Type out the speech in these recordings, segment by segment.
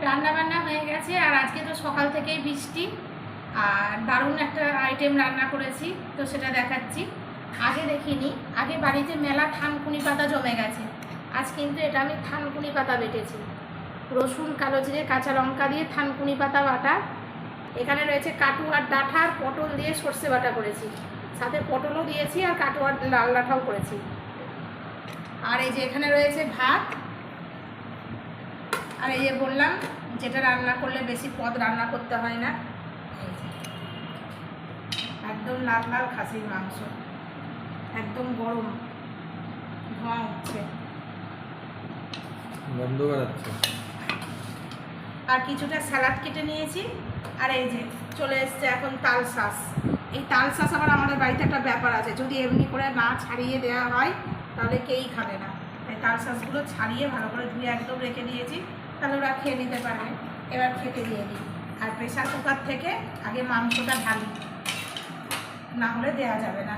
রান্না বান্না হয়ে গেছে আর আজকে তো সকাল থেকেই বৃষ্টি আর দারুণ একটা আইটেম রান্না করেছি, তো সেটা দেখাচ্ছি। আগে দেখিনি, আগে বাড়িতে মেলা থানকুনি পাতা জমে গেছে। আজ কিন্তু এটা আমি থানকুনি পাতা বেটেছি, রসুন, কালো জিরে, কাঁচা লঙ্কা দিয়ে থানকুনি পাতা বাটা। এখানে রয়েছে কাটুয়ার ডাঁটা আর পটল দিয়ে সর্ষে বাটা করেছি, সাথে পটলও দিয়েছি আর কাটুয়ার লাল ডাঁটাও করেছি। আর এই যে এখানে রয়েছে ভাত, আর এই যে বললাম যেটা রান্না করলে বেশি পদ রান্না করতে হয় না, একদম লাল লাল খাসির মাংস, একদম গরম, ধোঁয়া উঠছে, গন্ধ বেরোচ্ছে। আর কিছুটা স্যালাড কেটে নিয়েছি। আর এই যে চলে এসছে এখন তাল শাঁস। এই তাল শাঁস আবার আমাদের বাড়িতে একটা ব্যাপার আছে, যদি এমনি করে না ছাড়িয়ে দেওয়া হয় তাহলে কেউই খাবে না। তাই তাল শাঁসগুলো ছাড়িয়ে ভালো করে ধুয়ে একদম রেখে দিয়েছি, তাহলে ওরা খেয়ে নিতে পারবে। এবার খেতে দিয়ে দিই, আর প্রেশার কুকার থেকে আগে মাংসটা ঢালি, না হলে দেওয়া যাবে না।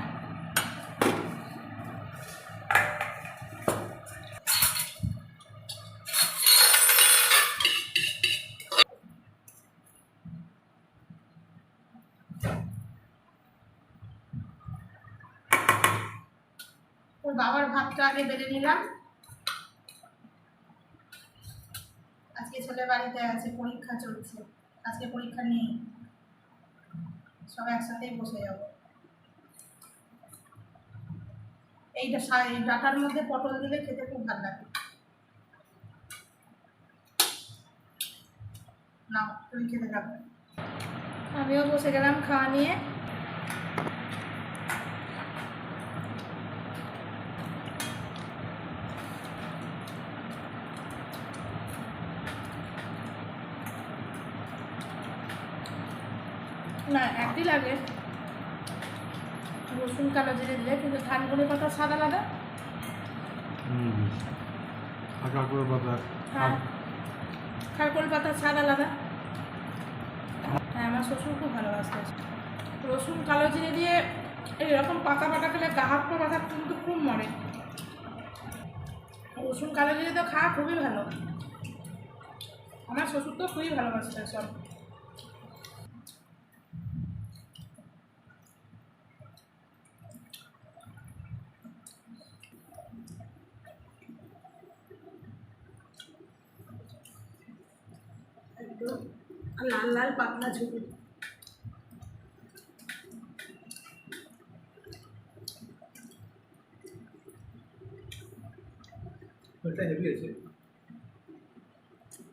ওর বাবার ভাতটা আগে বেড়ে নিলাম। আজকে ছেলে বাড়িতে আছে, পরীক্ষা চলছে, আজকে পরীক্ষা নেই, সব একসাথেই বসে যাব। এইটা এই ডাটার মধ্যে পটল দিলে খেতে খুব ভালো লাগে। না তুমি খেতে যাবে, আমিও বসে গেলাম খাওয়া নিয়ে। না একই লাগে, রসুন কালো জিরে দিলে, কিন্তু থানকুনি পাতা স্বাদ আলাদা। কাঁকড়ের পাতা, হ্যাঁ, খারকোল পাতার স্বাদ আলাদা। হ্যাঁ, আমার শ্বশুর খুব ভালোবাসে রসুন কালো জিরে দিয়ে এইরকম পাতা পাতা খেলে গা হাত পা ব্যথা কিন্তু খুব মরে। রসুন কালো জিরে তো খাওয়া খুবই ভালো, আমার শ্বশুর তো খুবই ভালোবাসে সব। একদম লাল লাল পাতলা ঝুল। ওটা হেভি আছে।